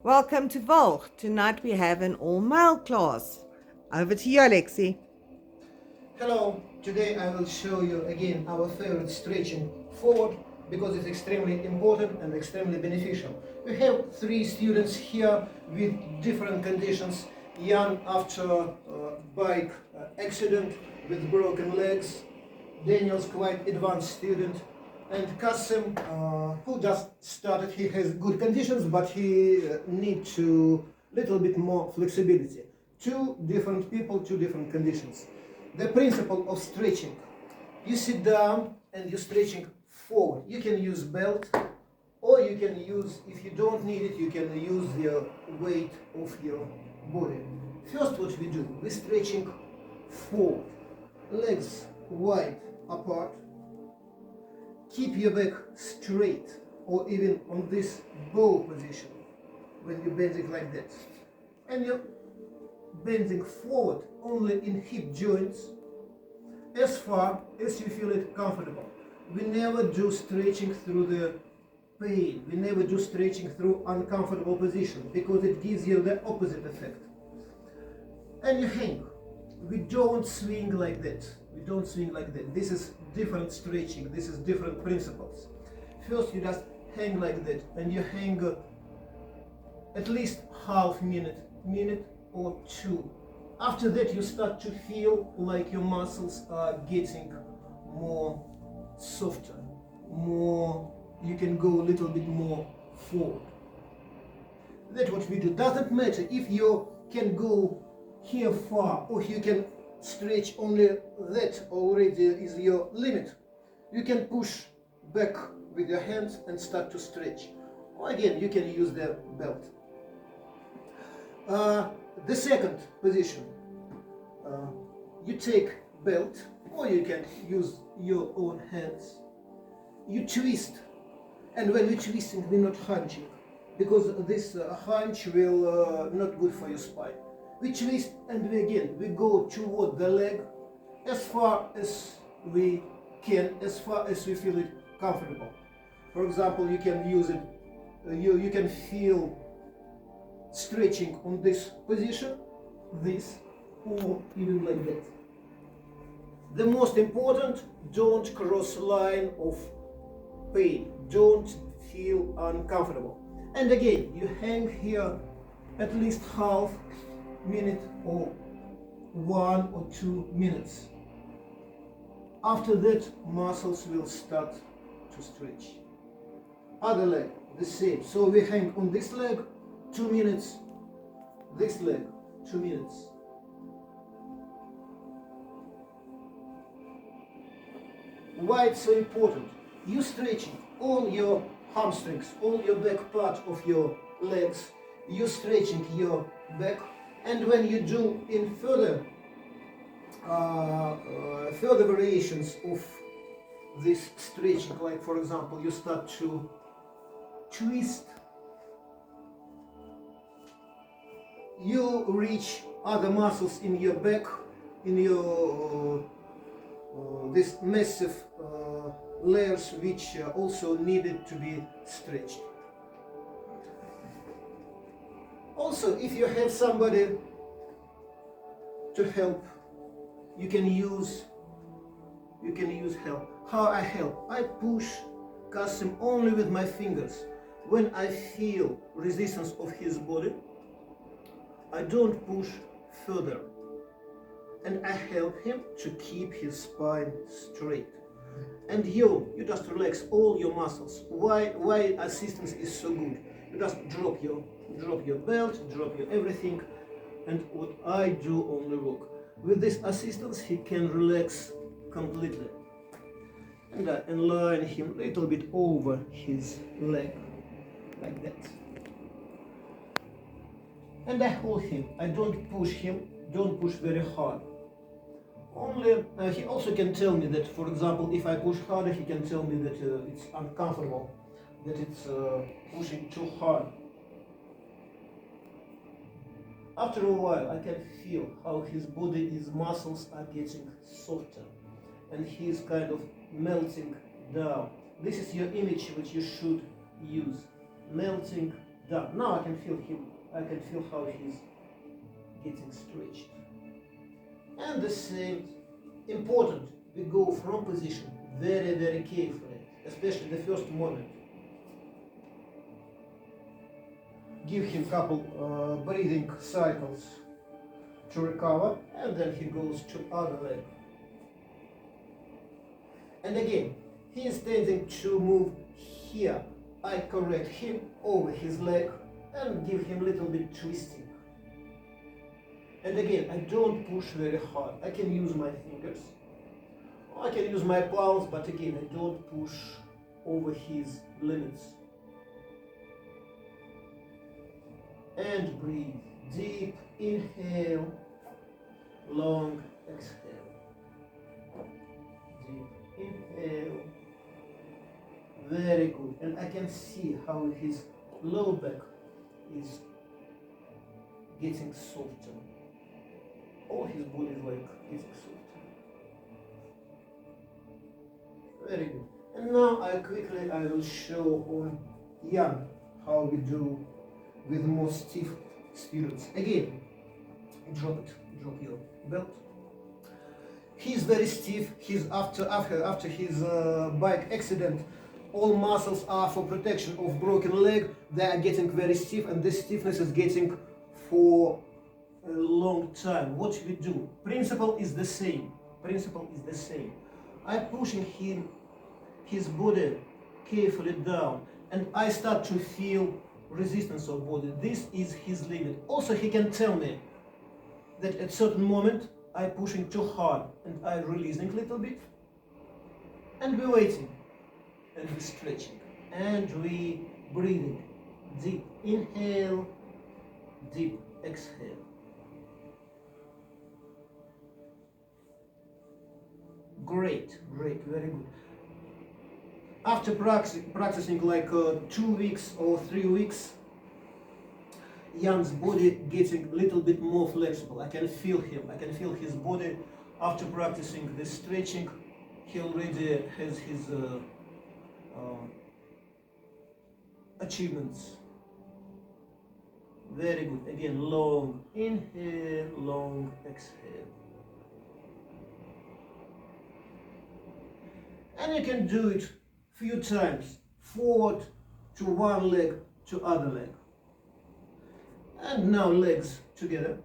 Welcome to Volgh. Tonight we have an all-male class. Over to you, Alexi. Hello, today I will show you again our favorite stretching forward because it's extremely important and extremely beneficial. We have three students here with different conditions. Jan after bike accident with broken legs, Daniel's quite advanced student, and Kasim who just started. He has good conditions but he needs to little bit more flexibility. Two different people, two different conditions. The principle of stretching. You sit down and you're stretching forward. You can use belt or you can use, if you don't need it, you can use the weight of your body. First what we do, we're stretching forward. Legs wide apart. Keep your back straight or even on this bow position when you're bending like that. And you're bending forward only in hip joints as far as you feel it comfortable. We never do stretching through the pain. We never do stretching through uncomfortable position because it gives you the opposite effect. And you hang. We don't swing like that. We don't swing like that. This is different stretching. This is different principles. First you just hang like that and you hang at least half minute or two. After that you start to feel like your muscles are getting more softer, more, you can go a little bit more forward. That's what we do. Doesn't matter if you can go here far or you can stretch only that already is your limit. You can push back with your hands and start to stretch. Or again, you can use the belt. The second position, you take belt or you can use your own hands. You twist, and when you're twisting, we're not hunching because this hunch will not good for your spine. We twist and we go toward the leg as far as we can, as far as we feel it comfortable. For example, you can use it, you can feel stretching on this position, this, or even like that. The most important, don't cross line of pain, don't feel uncomfortable. And again, you hang here at least half minute or 1 or 2 minutes. After that, muscles will start to stretch. Other leg, the same. So we hang on this leg 2 minutes, this leg 2 minutes. Why it's so important? You stretching all your hamstrings, all your back part of your legs, you stretching your back, and when you do in further variations of this stretching, like for example you start to twist, you reach other muscles in your back, in your this massive layers which also needed to be stretched. Also, if you have somebody to help, you can use help. How I help? I push Kasim only with my fingers. When I feel resistance of his body, I don't push further. And I help him to keep his spine straight. And you just relax all your muscles. Why assistance is so good? You just drop your belt, drop your everything, and what I do only work. With this assistance, he can relax completely. And I align him a little bit over his leg, like that. And I hold him. I don't push him, don't push very hard. Only, he also can tell me that, for example, if I push harder, he can tell me that it's uncomfortable, that it's pushing too hard. After a while, I can feel how his body, his muscles are getting softer, and he is kind of melting down. This is your image which you should use, melting down. Now I can feel him. I can feel how he's getting stretched. And the same, important, we go from position very, very carefully, especially the first moment. Give him a couple breathing cycles to recover, and then he goes to other leg. And again, he is tending to move here. I correct him over his leg and give him a little bit twisting. And again, I don't push very hard. I can use my fingers. I can use my palms, but again, I don't push over his limits. And breathe. Deep inhale, long exhale. Deep inhale. Very good. And I can see how his lower back is getting softer. All his body is like getting softer. Very good. And now I will show on Jan how we do with more stiff students. Again, drop your belt. He's very stiff. He's after his bike accident. All muscles are for protection of broken leg. They are getting very stiff, and this stiffness is getting for a long time. What we do? Principle is the same. I'm pushing his body carefully down, and I start to feel resistance of body. This is his limit. Also, he can tell me that at certain moment I'm pushing too hard, and I'm releasing a little bit, and we're waiting, and we're stretching, and we breathing. Deep inhale, deep exhale. Great, very good. After practicing like 2 weeks or 3 weeks, Jan's body getting a little bit more flexible. I can feel him. I can feel his body. After practicing this stretching, he already has his achievements. Very good. Again, long inhale, long exhale. And you can do it few times, forward to one leg to other leg. And now legs together.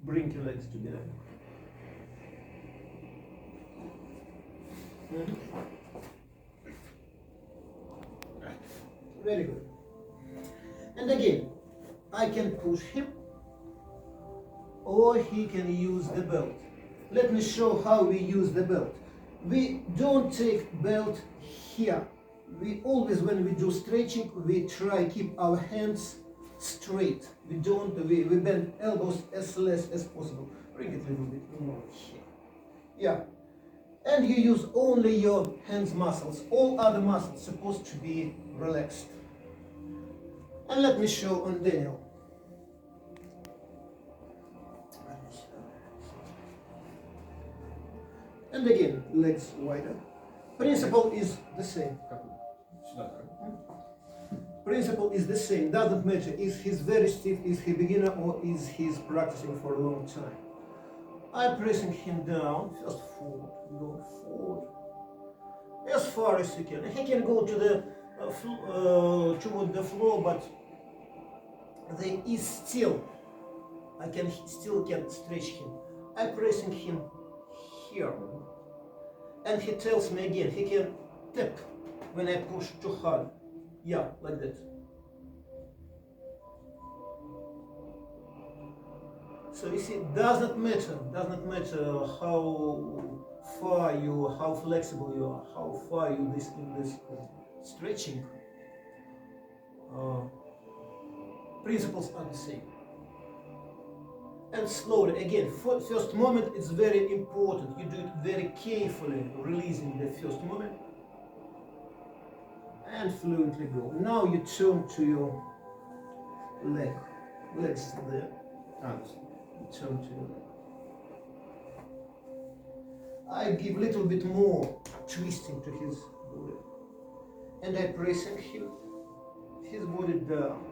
Bring your legs together. Very good. And again, I can push him, or he can use the belt. Let me show how we use the belt. We don't take belt here. We always, when we do stretching, we try keep our hands straight. We bend elbows as less as possible. Bring it a little bit more here. Yeah. And you use only your hands muscles. All other muscles supposed to be relaxed. And let me show on Daniel. And again, legs wider. Principle is the same. Principle is the same. Doesn't matter is he's very stiff, is he beginner, or is he's practicing for a long time. I'm pressing him down, first forward, go forward, as far as he can. He can go to the toward the floor, but there is still, I can still stretch him. I'm pressing him here, and he tells me again. He can tap when I push too hard. Yeah, like that. So you see, doesn't matter how flexible you are, how far you in this stretching. Principles are the same. And slowly, again, first moment is very important. You do it very carefully, releasing the first moment, and fluently go. Now you turn to your legs there. You turn to your leg. I give a little bit more twisting to his body, and I pressing him his body down.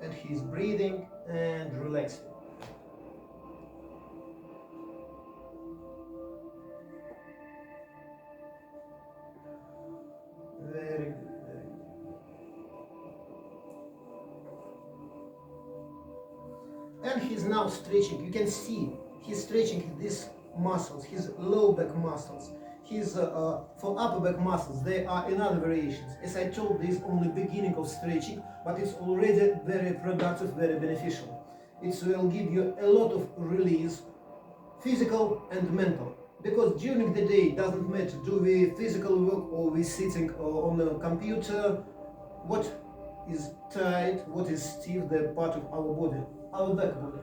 And he's breathing and relaxing. Very good, very good. And he's now stretching. You can see he's stretching these muscles, his low back muscles. His for upper back muscles, there are another variations. As I told, this is only beginning of stretching, but it's already very productive, very beneficial. It will give you a lot of release, physical and mental. Because during the day, it doesn't matter, do we physical work or we sitting on the computer, what is tight, what is stiff, the part of our body, our back body,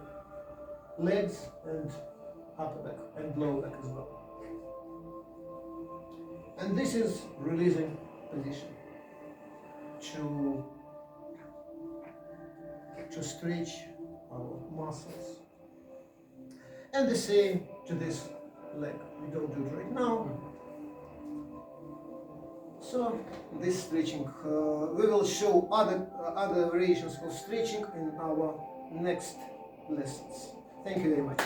legs and upper back and lower back as well. And this is releasing position to stretch our muscles. And the same to this leg. We don't do it right now. So this stretching, we will show other variations of stretching in our next lessons. Thank you very much.